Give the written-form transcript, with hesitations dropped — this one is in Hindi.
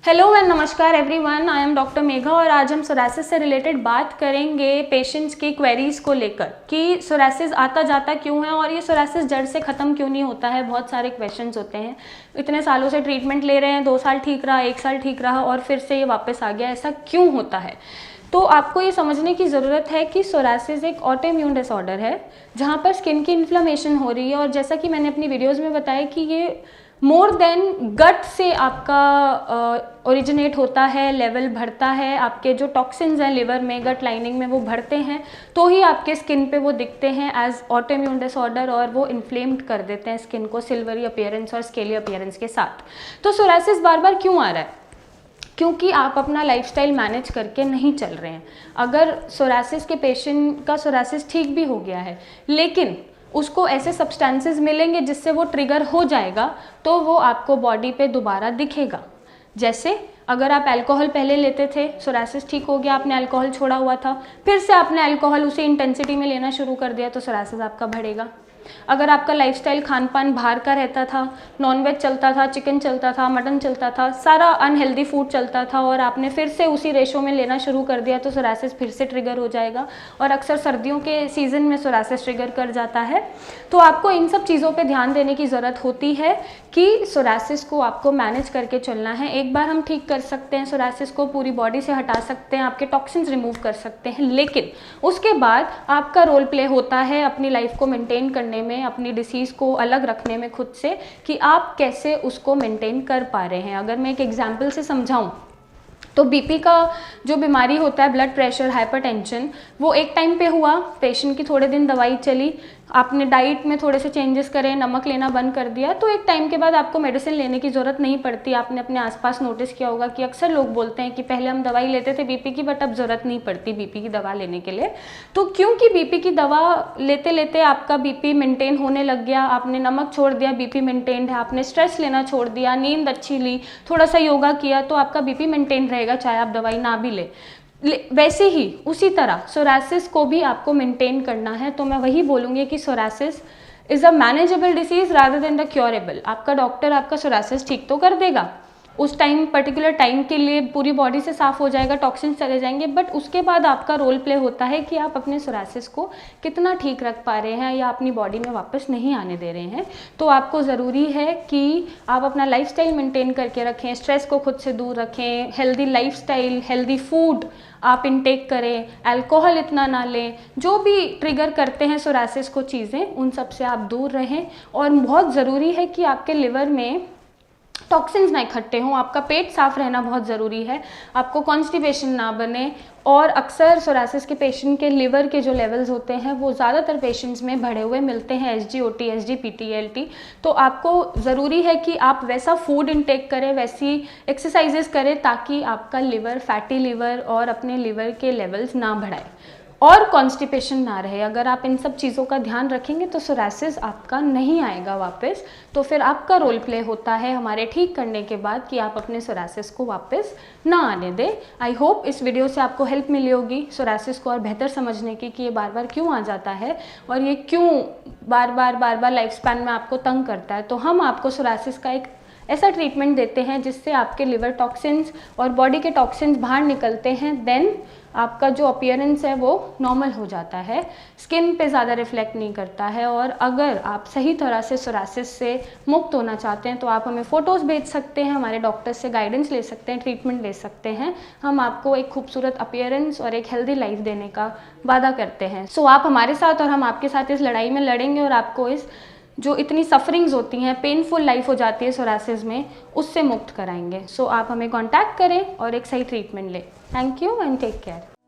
हेलो एंड नमस्कार everyone, I am doctor Megha और आज हम सोरासिस से रिलेटेड बात करेंगे पेशेंट्स की क्वेरीज को लेकर कि सोरासिस आता जाता क्यों है और ये सोरासिस जड़ से ख़त्म क्यों नहीं होता है। बहुत सारे क्वेश्चंस होते हैं, इतने सालों से ट्रीटमेंट ले रहे हैं, 2 साल ठीक रहा, 1 साल ठीक रहा और फिर से ये वापस आ गया, ऐसा क्यों होता है। तो आपको ये समझने की ज़रूरत है कि सोरासिस एक ऑटो इम्यून डिसऑर्डर है जहाँ पर स्किन की इन्फ्लेमेशन हो रही है और जैसा कि मैंने अपनी वीडियोज़ में बताया कि ये मोर देन गट से आपका ओरिजिनेट होता है, लेवल बढ़ता है, आपके जो टॉक्सिन्स हैं लिवर में, गट लाइनिंग में, वो बढ़ते हैं तो ही आपके स्किन पे वो दिखते हैं एज ऑटो इम्यून डिसऑर्डर और वो इन्फ्लेम्ड कर देते हैं स्किन को सिल्वरी अपीयरेंस और स्केली अपीयरेंस के साथ। तो सोरासिस बार बार क्यों आ रहा है? क्योंकि आप अपना लाइफस्टाइल मैनेज करके नहीं चल रहे हैं। अगर सोरासिस के पेशेंट का सोरासिस ठीक भी हो गया है लेकिन उसको ऐसे सब्सटेंसेस मिलेंगे जिससे वो ट्रिगर हो जाएगा तो वो आपको बॉडी पे दोबारा दिखेगा। जैसे अगर आप अल्कोहल पहले लेते थे, सोरासिस ठीक हो गया, आपने अल्कोहल छोड़ा हुआ था, फिर से आपने अल्कोहल उसी इंटेंसिटी में लेना शुरू कर दिया तो सोरासिस आपका बढ़ेगा। अगर आपका लाइफस्टाइल खान पान बाहर का रहता था, नॉनवेज चलता था, चिकन चलता था, मटन चलता था, सारा अनहेल्दी फूड चलता था और आपने फिर से उसी रेशो में लेना शुरू कर दिया तो सोरासिस फिर से ट्रिगर हो जाएगा और अक्सर सर्दियों के सीज़न में सोरासिस ट्रिगर कर जाता है। तो आपको इन सब चीज़ों पे ध्यान देने की ज़रूरत होती है कि सोरासिस को आपको मैनेज करके चलना है। एक बार हम ठीक कर सकते हैं सोरासिस को, पूरी बॉडी से हटा सकते हैं, आपके टॉक्सिन्स रिमूव कर सकते हैं, लेकिन उसके बाद आपका रोल प्ले होता है अपनी लाइफ को मेंटेन करने में, अपनी डिसीज़ को अलग रखने में खुद से, कि आप कैसे उसको मेंटेन कर पा रहे हैं। अगर मैं एक एग्जांपल से समझाऊं तो बीपी का जो बीमारी होता है, ब्लड प्रेशर, हाइपरटेंशन, वो एक टाइम पे हुआ, पेशेंट की थोड़े दिन दवाई चली, आपने डाइट में थोड़े से चेंजेस करे, नमक लेना बंद कर दिया, तो एक टाइम के बाद आपको मेडिसिन लेने की ज़रूरत नहीं पड़ती। आपने अपने आसपास नोटिस किया होगा कि अक्सर लोग बोलते हैं कि पहले हम दवाई लेते थे बीपी की, बट अब ज़रूरत नहीं पड़ती बीपी की दवा लेने के लिए। तो क्योंकि बीपी की दवा लेते लेते आपका बीपी मेंटेन होने लग गया, आपने नमक छोड़ दिया, बीपी मेंटेन्ड है, आपने स्ट्रेस लेना छोड़ दिया, नींद अच्छी ली, थोड़ा सा योगा किया, तो आपका बीपी मेंटेन रहेगा चाहे आप दवाई ना भी ले। वैसे ही उसी तरह सोरासिस को भी आपको मेंटेन करना है। तो मैं वही बोलूँगी कि psoriasis is a manageable disease rather than the curable. आपका डॉक्टर आपका सोरासिस ठीक तो कर देगा, उस टाइम पर्टिकुलर टाइम के लिए पूरी बॉडी से साफ़ हो जाएगा, टॉक्सिन्स चले जाएंगे, बट उसके बाद आपका रोल प्ले होता है कि आप अपने सोरासिस को कितना ठीक रख पा रहे हैं या अपनी बॉडी में वापस नहीं आने दे रहे हैं। तो आपको ज़रूरी है कि आप अपना लाइफस्टाइल मेंटेन करके रखें, स्ट्रेस को खुद से दूर रखें, हेल्दी लाइफस्टाइल, हेल्दी फूड आप इनटेक करें, अल्कोहल इतना ना लें, जो भी ट्रिगर करते हैं सोरासिस को चीज़ें, उन सब से आप दूर रहें। और बहुत ज़रूरी है कि आपके लिवर में टॉक्सिन्स ना इकट्ठे हों, आपका पेट साफ रहना बहुत ज़रूरी है, आपको कॉन्स्टिपेशन ना बने। और अक्सर सोरासिस के पेशेंट के लिवर के जो लेवल्स होते हैं वो ज़्यादातर पेशेंट्स में बढ़े हुए मिलते हैं, SGOT, SGPT, ALT। तो आपको ज़रूरी है कि आप वैसा फूड इनटेक करें, वैसी एक्सरसाइजेस करें ताकि आपका लिवर, फैटी लिवर और अपने लिवर के लेवल्स ना बढ़ाए और कॉन्स्टिपेशन ना रहे। अगर आप इन सब चीज़ों का ध्यान रखेंगे तो सोरासिस आपका नहीं आएगा वापस। तो फिर आपका रोल प्ले होता है हमारे ठीक करने के बाद कि आप अपने सोरासिस को वापस ना आने दें। आई होप इस वीडियो से आपको हेल्प मिली होगी सोरासिस को और बेहतर समझने की कि ये बार बार क्यों आ जाता है और ये क्यों बार बार लाइफ स्पैन में आपको तंग करता है। तो हम आपको सोरासिस का एक ऐसा ट्रीटमेंट देते हैं जिससे आपके लिवर टॉक्सिन्स और बॉडी के टॉक्सिन्स बाहर निकलते हैं, देन आपका जो अपीयरेंस है वो नॉर्मल हो जाता है, स्किन पे ज़्यादा रिफ्लेक्ट नहीं करता है। और अगर आप सही तरह से सोरासिस से मुक्त होना चाहते हैं तो आप हमें फ़ोटोज़ भेज सकते हैं, हमारे डॉक्टर से गाइडेंस ले सकते हैं, ट्रीटमेंट ले सकते हैं। हम आपको एक खूबसूरत अपीयरेंस और एक हेल्दी लाइफ देने का वादा करते हैं। सो आप हमारे साथ और हम आपके साथ इस लड़ाई में लड़ेंगे और आपको इस जो इतनी सफरिंग्स होती हैं, पेनफुल लाइफ हो जाती है सोरासिस में, उससे मुक्त कराएंगे। सो आप हमें कांटेक्ट करें और एक सही ट्रीटमेंट लें। Thank you and take care.